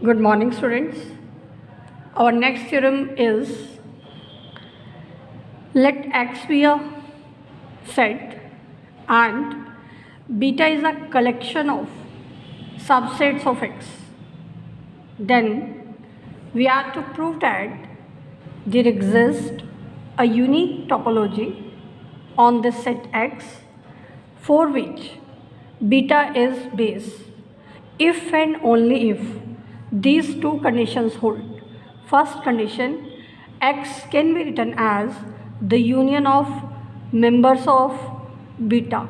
Good morning, students. Our next theorem is let X be a set and beta is a collection of subsets of X. Then we are to prove that there exists a unique topology on the set X for which beta is base if and only if these two conditions hold. First condition, X can be written as the union of members of beta,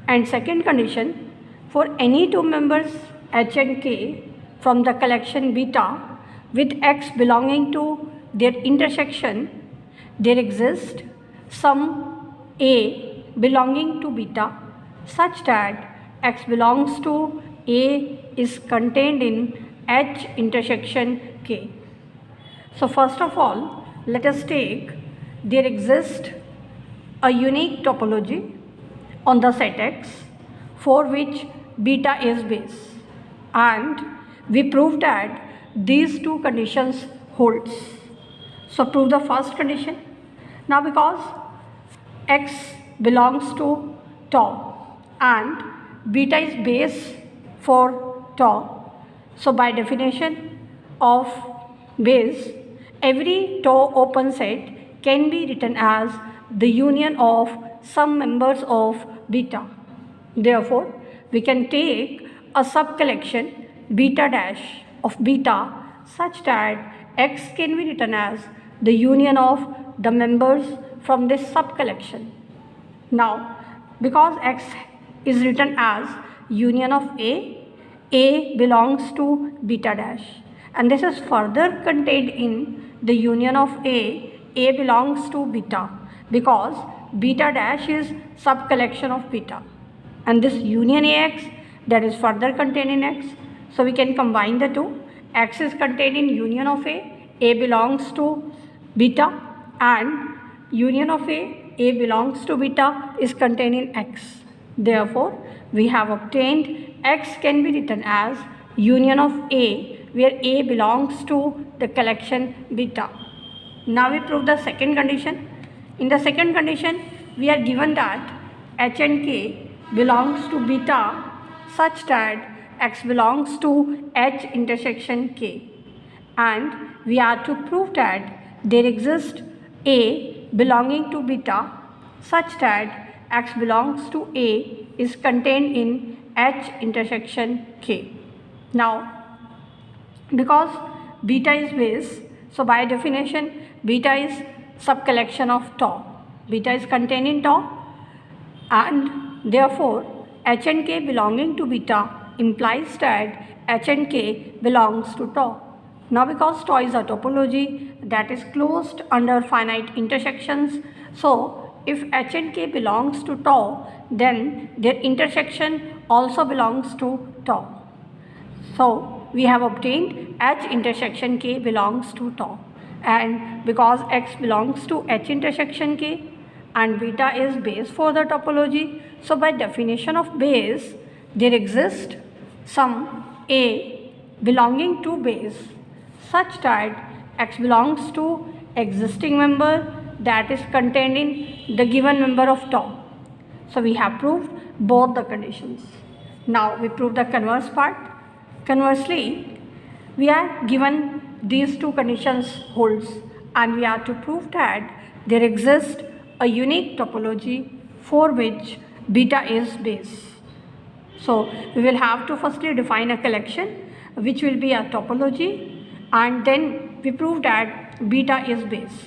and second condition, for any two members H and K from the collection beta with X belonging to their intersection, there exists some A belonging to beta such that X belongs to A is contained in H intersection K. So first of all, let us take there exists a unique topology on the set X for which beta is base, and we prove that these two conditions holds. So prove the first condition. Now because X belongs to tau and beta is base for tau, so by definition of base, every tau open set can be written as the union of some members of beta. Therefore, we can take a subcollection beta dash of beta such that X can be written as the union of the members from this subcollection. Now, because X is written as union of A belongs to beta dash, and this is further contained in the union of A belongs to beta because beta dash is subcollection of beta, and this union AX that is further contained in X. So we can combine the two. X is contained in union of A belongs to beta, and union of A belongs to beta is contained in X. Therefore, we have obtained X can be written as union of A where A belongs to the collection beta. Now we prove the second condition. In the second condition, we are given that H and K belongs to beta such that X belongs to H intersection K, and we are to prove that there exists A belonging to beta such that X belongs to A is contained in H intersection K. Now, because beta is base, so by definition beta is subcollection of tau. Beta is contained in tau, and therefore H and K belonging to beta implies that H and K belongs to tau. Now because tau is a topology that is closed under finite intersections, so if H and K belongs to tau, then their intersection also belongs to tau. So we have obtained H intersection K belongs to tau, and because X belongs to H intersection K and beta is base for the topology, so by definition of base there exists some A belonging to base such that X belongs to existing member that is contained in the given member of tau. So we have proved both the conditions. Now we prove the converse part. Conversely, we are given these two conditions holds, and we are to prove that there exists a unique topology for which beta is base. So we will have to firstly define a collection which will be a topology, and then we prove that beta is base,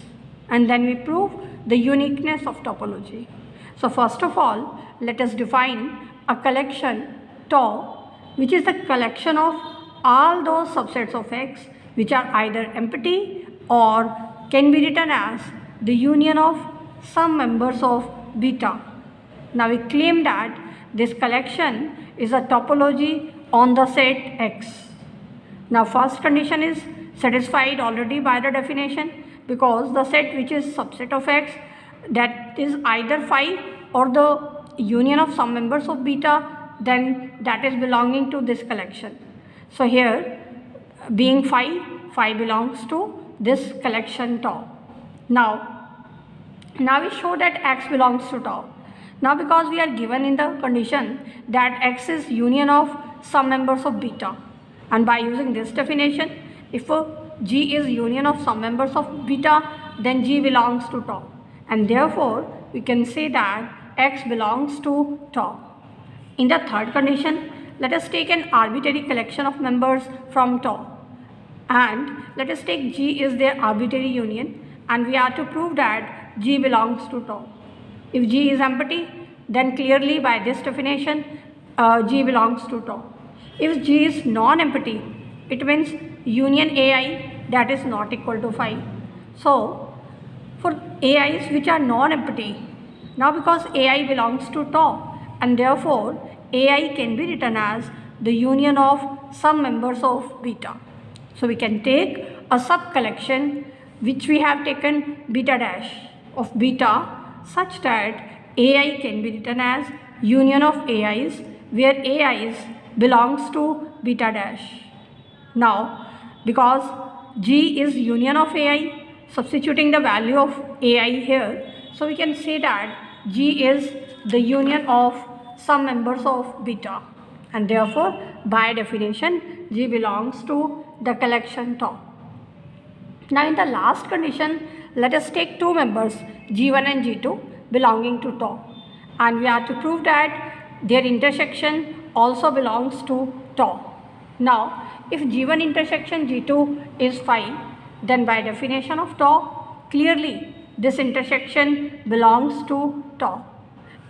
and then we prove the uniqueness of topology. So first of all, let us define a collection tau, which is the collection of all those subsets of X which are either empty or can be written as the union of some members of beta. Now we claim that this collection is a topology on the set X. Now first condition is satisfied already by the definition, because the set which is subset of X that is either phi or the union of some members of beta, then that is belonging to this collection. So here being phi belongs to this collection tau. Now we show that x belongs to tau. Now because we are given in the condition that x is union of some members of beta, and by using this definition, if G is union of some members of beta, then G belongs to tau, and therefore we can say that x belongs to tau. In the third condition, let us take an arbitrary collection of members from tau, and let us take G is their arbitrary union, and we are to prove that G belongs to tau. If G is empty, then clearly by this definition G belongs to tau. If G is non-empty, it means union AI that is not equal to phi. So for AIs which are non-empty, now because AI belongs to tau, and therefore AI can be written as the union of some members of beta. So we can take a sub collection which we have taken beta dash of beta such that AI can be written as union of AIs where AIs belongs to beta dash. Now because G is union of AI, substituting the value of AI here, so we can say that G is the union of some members of beta, and therefore by definition G belongs to the collection tau. Now in the last condition, let us take two members G1 and G2 belonging to tau, and we are to prove that their intersection also belongs to tau. Now if G1 intersection G2 is phi, then by definition of tau, clearly this intersection belongs to tau.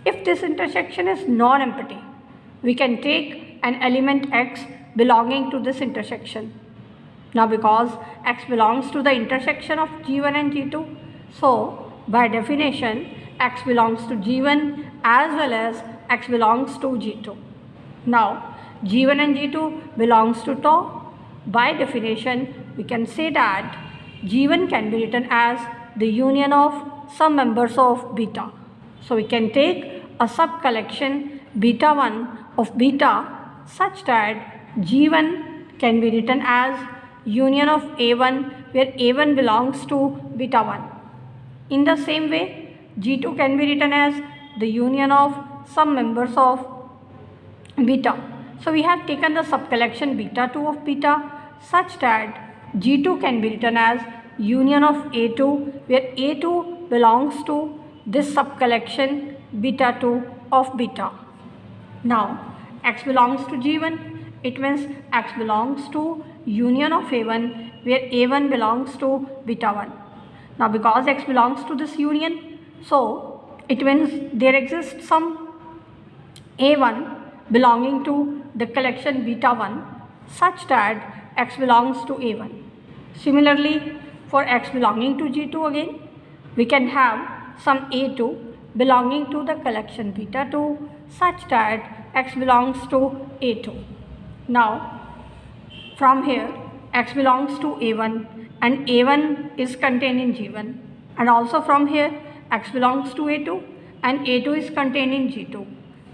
If this intersection is non-empty, we can take an element x belonging to this intersection. Now because x belongs to the intersection of G1 and G2, so by definition x belongs to G1 as well as x belongs to G2. Now G1 and G2 belongs to tau. By definition we can say that G1 can be written as the union of some members of beta. So we can take a sub collection beta 1 of beta such that G1 can be written as union of A1 where A1 belongs to beta 1. In the same way, G2 can be written as the union of some members of beta. So we have taken the subcollection beta 2 of beta such that G2 can be written as union of A2 where A2 belongs to this subcollection beta 2 of beta. Now x belongs to G1, it means x belongs to union of A1 where A1 belongs to beta 1. Now because x belongs to this union, so it means there exists some A1 belonging to the collection beta 1 such that x belongs to A1. Similarly, for x belonging to G2 again, we can have some A2 belonging to the collection beta 2 such that x belongs to A2. Now from here x belongs to A1 and A1 is contained in G1, and also from here x belongs to A2 and A2 is contained in G2.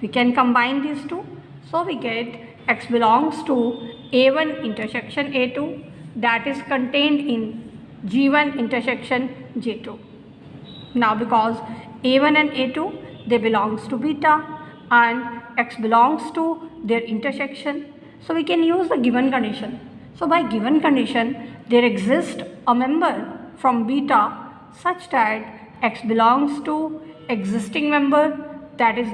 We can combine these two, so we get x belongs to A1 intersection A2 that is contained in G1 intersection G2. Now because A1 and A2 they belongs to beta and x belongs to their intersection, so we can use the given condition. So by given condition there exists a member from beta such that x belongs to existing member that is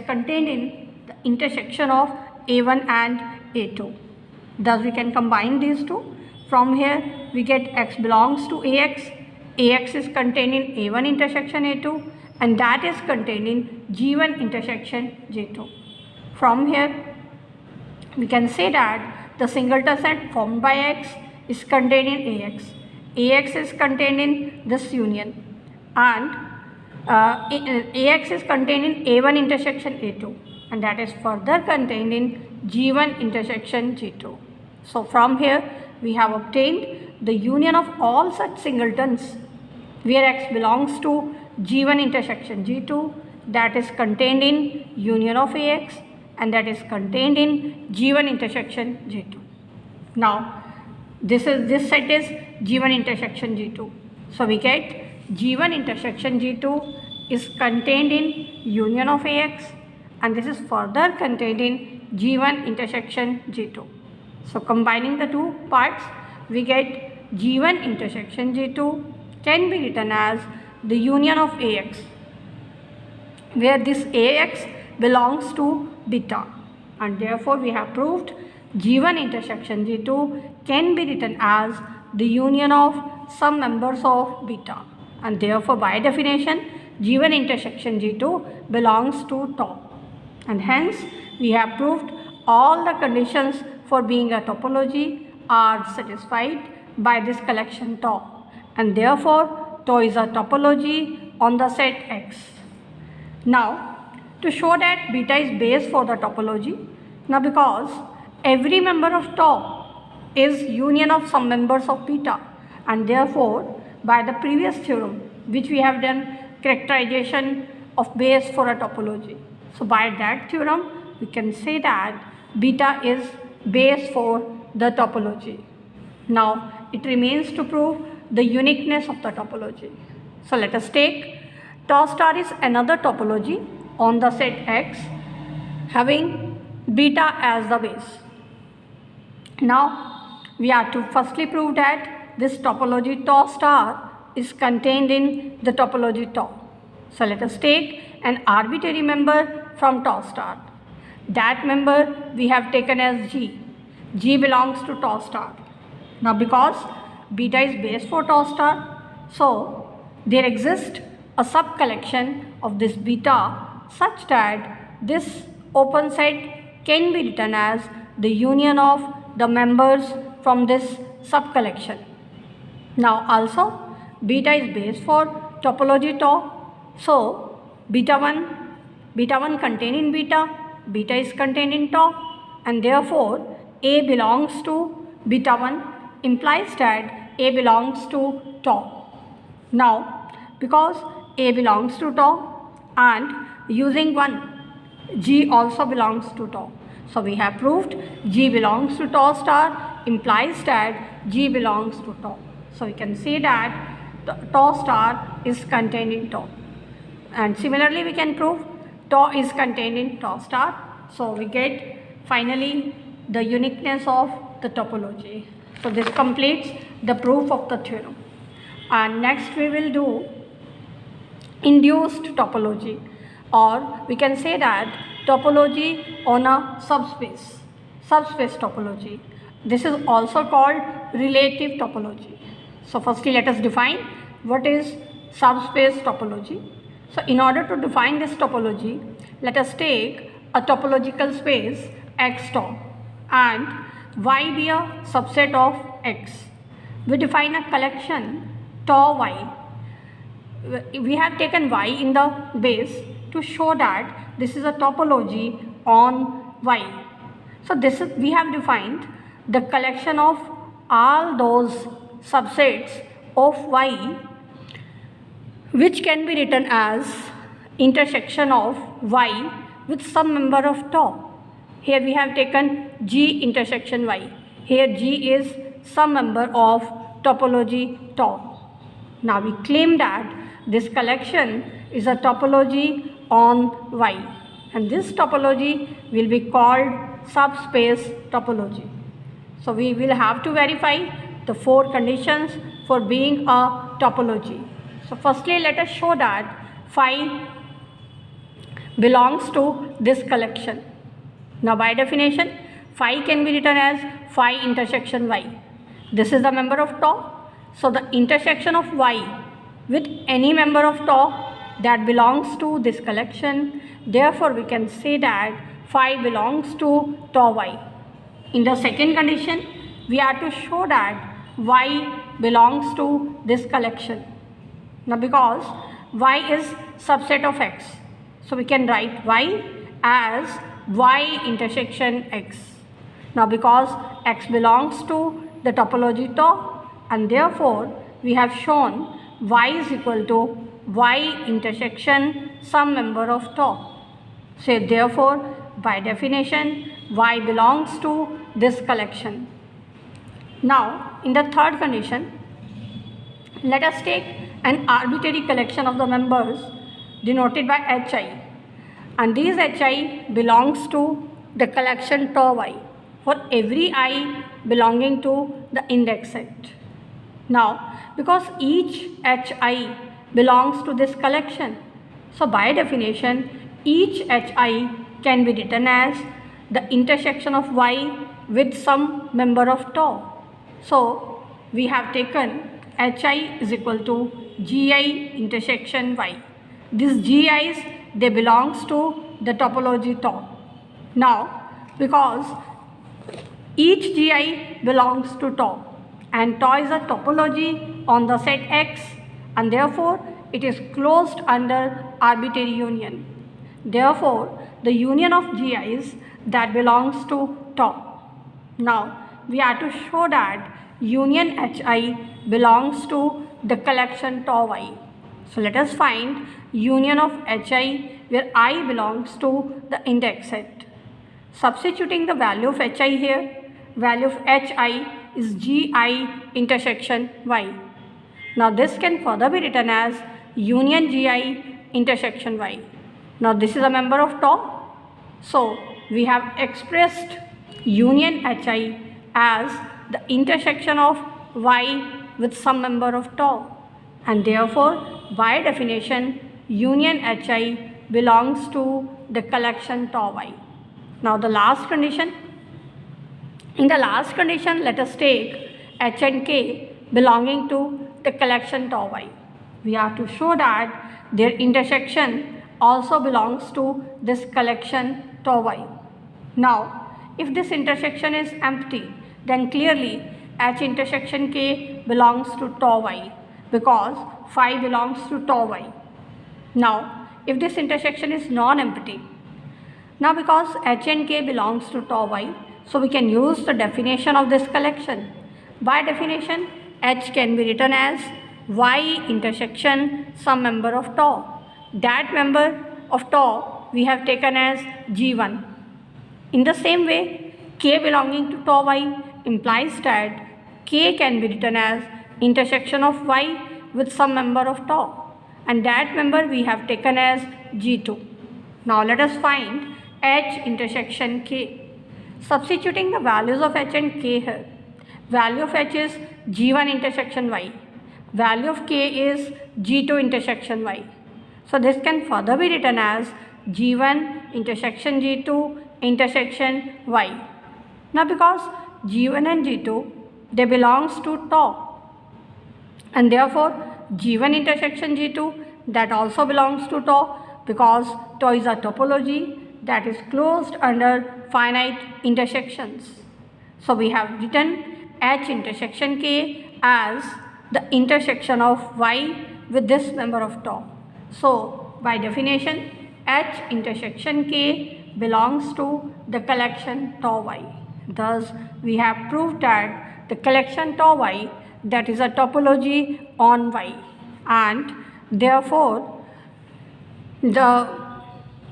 contained in the intersection of A1 and A2. Thus we can combine these two. From here we get x belongs to AX. AX is contained in A1 intersection A2 and that is contained in G1 intersection J2. From here we can say that the singleton set formed by X is contained in AX. AX is contained in this union and AX is contained in A1 intersection A2 and that is further contained in G1 intersection G2. So from here we have obtained the union of all such singletons where X belongs to G1 intersection G2 that is contained in union of AX and that is contained in G1 intersection G2. Now this set is G1 intersection G2. So we get G1 intersection G2 is contained in union of AX, and this is further contained in G1 intersection G2. So combining the two parts, we get G1 intersection G2 can be written as the union of AX, where this AX belongs to beta, and therefore we have proved G1 intersection G2 can be written as the union of some members of beta, and therefore by definition G1 intersection G2 belongs to tau, and hence we have proved all the conditions for being a topology are satisfied by this collection tau, and therefore tau is a topology on the set X. Now to show that beta is base for the topology, now because every member of tau is union of some members of beta, and therefore by the previous theorem which we have done characterization of base for a topology, so by that theorem we can say that beta is base for the topology. Now it remains to prove the uniqueness of the topology. So let us take tau star is another topology on the set X having beta as the base. Now we have to firstly prove that this topology tau star is contained in the topology tau. So let us take an arbitrary member from tau star. That member we have taken as G. G belongs to tau star. Now because beta is base for tau star, so there exists a sub collection of this beta such that this open set can be written as the union of the members from this sub collection. Now also beta is base for topology tau, so beta 1 contained in beta is contained in tau, and therefore A belongs to beta 1 implies that A belongs to tau. Now because A belongs to tau and using 1 G also belongs to tau, so we have proved G belongs to tau star implies that G belongs to tau. So we can say that tau star is contained in tau, and similarly we can prove tau is contained in tau star. So we get finally the uniqueness of the topology. So this completes the proof of the theorem, and next we will do induced topology, or we can say that topology on a subspace topology. This is also called relative topology. So firstly let us define what is subspace topology. So in order to define this topology, let us take a topological space X tau and Y be a subset of X. We define a collection tau Y. We have taken Y in the base to show that this is a topology on Y. So this is, we have defined the collection of all those subsets of Y which can be written as intersection of Y with some member of tau. Here we have taken G intersection Y. Here G is some member of topology tau. Now we claim that this collection is a topology on Y, and this topology will be called subspace topology. So we will have to verify the 4 conditions for being a topology. So firstly let us show that phi belongs to this collection. Now by definition phi can be written as phi intersection Y. This is the member of tau. So the intersection of Y with any member of tau that belongs to this collection, therefore we can say that phi belongs to tau Y. In the second condition we are to show that Y belongs to this collection. Now because Y is subset of X, so we can write Y as Y intersection X. Now because X belongs to the topology tau, and therefore we have shown Y is equal to Y intersection some member of tau. So therefore by definition Y belongs to this collection. Now, in the third condition, let us take an arbitrary collection of the members denoted by Hi, and these Hi belongs to the collection tau I for every I belonging to the index set. Now, because each Hi belongs to this collection, so by definition, each Hi can be written as the intersection of Y with some member of tau. So, we have taken Hi is equal to Gi intersection Y. These Gi's, they belongs to the topology tau. Now, because each Gi belongs to tau and tau is a topology on the set X, and therefore it is closed under arbitrary union. Therefore, the union of Gi's that belongs to tau. Now, we have to show that union Hi belongs to the collection tau I. So, let us find union of Hi where I belongs to the index set. Substituting the value of Hi here, value of Hi is Gi intersection Y. Now, this can further be written as union Gi intersection Y. Now, this is a member of tau. So, we have expressed union Hi as the intersection of Y with some member of tau, and therefore, by definition, union Hi belongs to the collection tau Y. Now, the last condition. In the last condition, let us take H and K belonging to the collection tau Y. We have to show that their intersection also belongs to this collection tau Y. Now, if this intersection is empty, then clearly H intersection K belongs to tau Y because phi belongs to tau Y. Now, if this intersection is non-empty, now because H and K belongs to tau Y, so we can use the definition of this collection. By definition, H can be written as Y intersection some member of tau. That member of tau we have taken as G1. In the same way, K belonging to tau Y implies that K can be written as intersection of Y with some member of tau, and that member we have taken as G2. Now let us find H intersection K. Substituting the values of H and K here, value of H is G1 intersection Y, value of K is G2 intersection Y. So this can further be written as G1 intersection G2 intersection Y. Now because G1 and G2 they belongs to tau, and therefore G1 intersection G2 that also belongs to tau because tau is a topology that is closed under finite intersections. So we have written H intersection K as the intersection of Y with this member of tau. So by definition, H intersection K belongs to the collection tau Y. Thus we have proved that the collection tau Y that is a topology on Y, and therefore the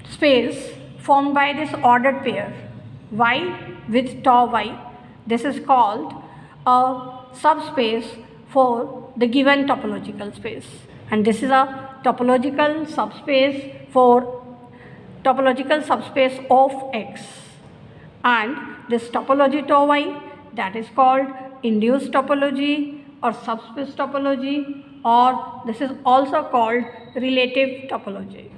space formed by this ordered pair Y with tau Y, this is called a subspace for the given topological space, and this is a topological subspace of X, and this topology tau Y that is called induced topology or subspace topology, or this is also called relative topology.